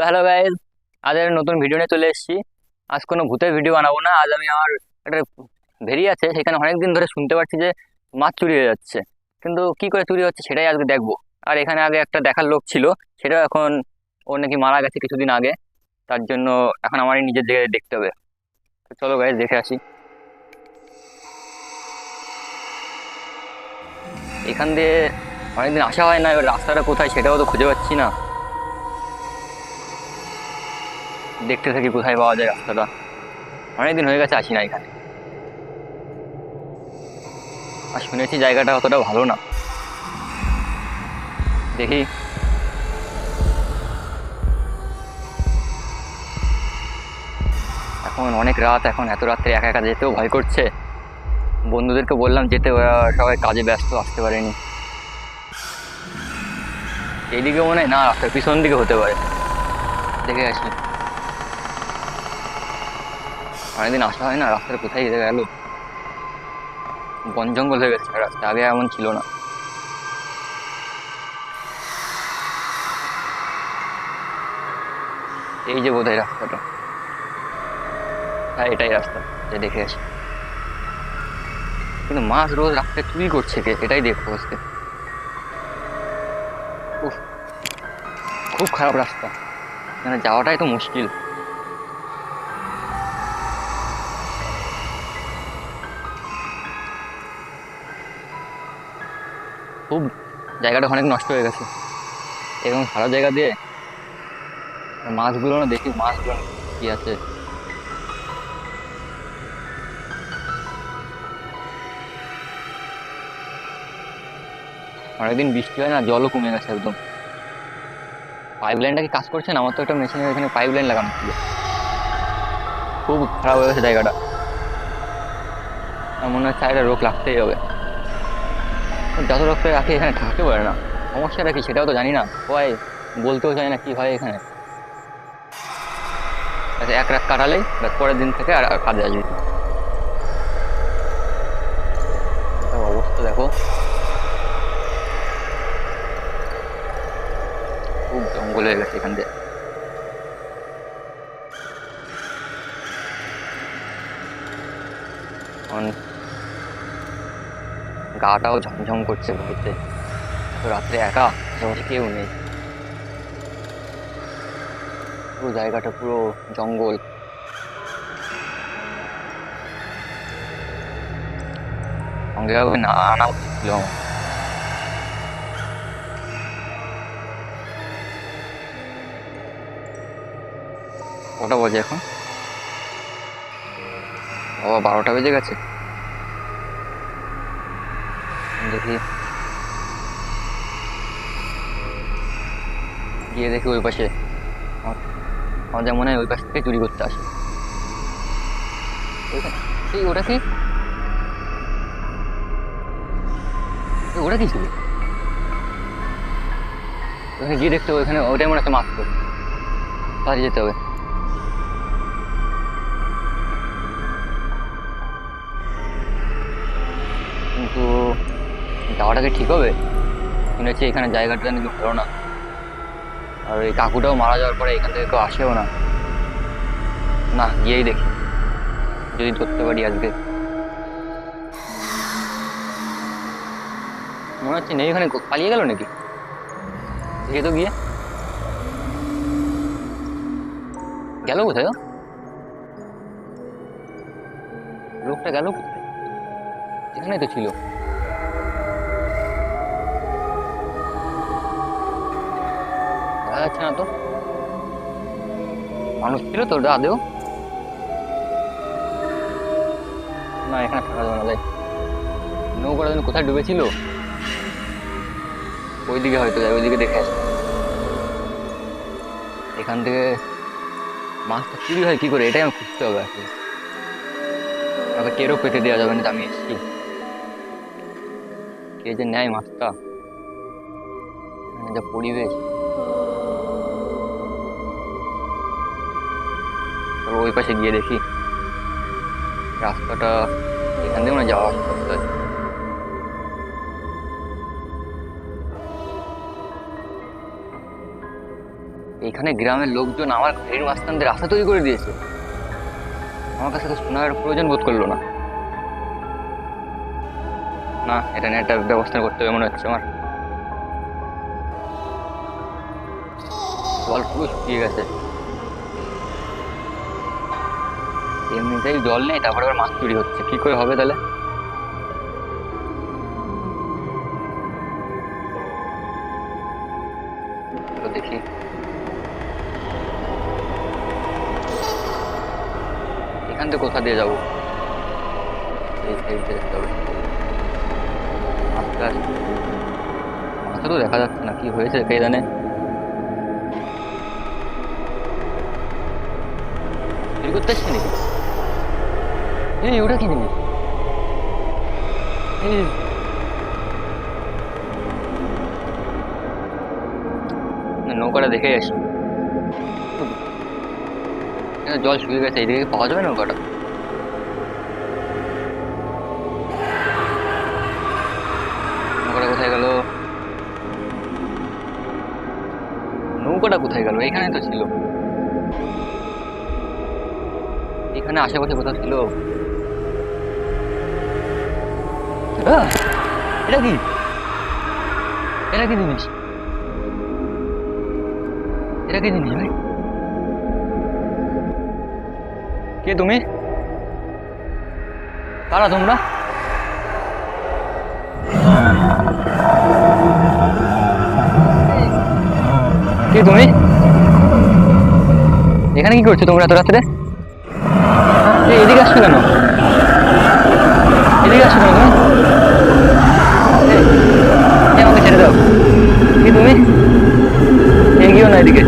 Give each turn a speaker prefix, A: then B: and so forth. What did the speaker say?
A: তো hello guys, আজ একটা নতুন ভিডিও নিয়ে চলে এসেছি। আজ কোনো ভূতের ভিডিও বানাবো না। আজ আমি আমার একটা ভেরি আছে, সেখানে অনেকদিন ধরে শুনতে পাচ্ছি যে মাছ চুরি হয়ে যাচ্ছে, কিন্তু কি করে চুরি হচ্ছে সেটাই আজকে দেখবো। আর এখানে আগে একটা দেখার লোক ছিল, সেটা এখন ওর নাকি মারা গেছে কিছুদিন আগে। তার জন্য এখন আমারই নিজের দিকে দেখতে হবে। তো চলো গাইজ দেখে আসি। এখান দিয়ে অনেকদিন আসা হয় না, এবার রাস্তাটা কোথায় সেটাও তো খুঁজে পাচ্ছি না। দেখতে থাকি কোথায় পাওয়া যায় রাস্তাটা। অনেকদিন হয়ে গেছে আসি না এখানে। আর শুনেছি জায়গাটা অতটা ভালো না। দেখি। এখন অনেক রাত, এখন এত রাত্রে একা একা যেতেও ভয় করছে। বন্ধুদেরকে বললাম যেতে, ওরা সবাই কাজে ব্যস্ত, আসতে পারেনি। এইদিকে মনে হয় না, রাস্তার পিছন দিকে হতে পারে। দেখে আসি। অনেকদিন আসা হয় না, রাস্তাটা কোথায় যেতে গেল। বন জঙ্গল হয়ে গেছে রাস্তা, আগে এমন ছিল না। এই যে বোধহয় রাস্তাটা। হ্যাঁ, এটাই রাস্তা। যে দেখে আসি। কিন্তু মাছ রোজ রাস্তায় চুরি করছে কে, এটাই দেখবো আজকে। উফ, খুব খারাপ রাস্তা, মানে যাওয়াটাই তো মুশকিল। খুব জায়গাটা অনেক নষ্ট হয়ে গেছে এবং খারাপ জায়গা দিয়ে। আর মাছগুলো না, দেখি মাছগুলো কি আছে। অনেকদিন বৃষ্টি হয় না, জলও কমে গেছে একদম। পাইপ লাইনটা কি কাজ করছে না? আমার তো একটা মেশিনের এখানে পাইপ লাইন লাগানো ছিল। খুব খারাপ হয়ে গেছে জায়গাটা। আমার মনে হচ্ছে একটা রোগ লাগতেই হবে। যত রোগ রাখি এখানে থাকতে পারে না। সমস্যাটা কি সেটাও তো জানি না, হয় বলতেও চাই না কি হয় এখানে। আচ্ছা, এক রাত কাটালেই ব্যাস পরের দিন থেকে আর আর কাজে আসবি। তার অবস্থা দেখো, খুব জঙ্গল হয়ে গেছে এখান দিয়ে। এখন গাটাও ঝমঝম করছে ভয়তে। এত রাত্রে একা, আশেপাশে কেউ নেই। পুরো জায়গাটা পুরো জঙ্গল। সঙ্গে কাউকে না আনা উচিত ছিল আমার। কটা বাজে এখন? বাবা, 12টা বেজে গেছে। দেখি, গিয়ে দেখি ওই পাশে। আমার আমার যা মনে হয় ওই পাশ থেকে চুরি করতে আসে। ওইখানে, এই ওটা কি? ওটা কি ছিল? ওখানে গিয়ে দেখতে হবে, ওখানে ওটাই মনে হচ্ছে মাছ তো। তাড়াতাড়ি যেতে হবে। কিন্তু যাওয়াটা কি ঠিক হবে? শুনেছি এখানে জায়গাটা নাকি ভালো না। আর এই কাকুটাও মারা যাওয়ার পরে এখান থেকে কেউ আসেও না। না, গিয়েই দেখি যদি ধরতে পারি আজকে। মনে হচ্ছে নেই ওখানে, পালিয়ে গেল নাকি? দেখে তো গিয়ে। গেল কোথায় ও? লোকটা গেল কোথায়? এখানেই তো ছিল। দেখা যাচ্ছে না তো। মানুষ ছিল তো ওটা আদেও? না, এখানে থাকা যাবে না, যাই। নৌকাটা যেন কোথায় ডুবেছিল, ওইদিকে হয়তো যাই, ওইদিকে দেখে আসি। এখান থেকে মাছটা চুরি হয় কি করে, এটাই আমার খুঁজতে হবে আসলে। তবে টেরও পেতে দেওয়া যাবে না যে আমি এসেছি। কে যে নেয় মাছটা, এখানে যা পরিবেশ। তবে ওই পাশে গিয়ে দেখি রাস্তাটা। এখান থেকে মানে যাওয়া আসা করতে হয়। এখানে গ্রামের লোকজন আমার ঘরের মাঝখান দিয়ে রাস্তা তৈরি করে দিয়েছে, আমার কাছে তো শোনার প্রয়োজন বোধ করলো না। না, এটা নিয়ে একটা ব্যবস্থা করতে হবে মনে হচ্ছে আমার। জল পুরো শুকিয়ে গেছে, এমনিতেই জল নেই, তারপরে আবার মাছ চুরি হচ্ছে, কি করে হবে তাহলে? তো দেখি এখান থেকে কোথা দিয়ে যাবো, এই সাইড দিয়ে যেতে হবে। আস্তে আস্তে, মাথা তো দেখা যাচ্ছে না, কি হয়েছে কে জানে। চুরি করতে এসছি নাকি? এই ওটা কি জিনিস? এই নৌকাটা দেখে আসি। জল শুকিয়ে গেছে, এইদিকে পাওয়া যাবে নৌকাটা? নৌকাটা কোথায় গেল? নৌকাটা কোথায় গেল? এখানে তো ছিল, এখানে আশেপাশে কোথাও ছিল। এটা কি, এটা কি জিনিস? এটা কি জিনিস ভাই? কে তুমি? কারা তোমরা? কে তুমি? এখানে কি করছো তোমরা এত রাত্রে? এদিকে আসছো কেন? এদিকে আসছো কেন তুমি? আমাকে ছেড়ে দাও। কি তুমি? এগিয়েও না এদিকে।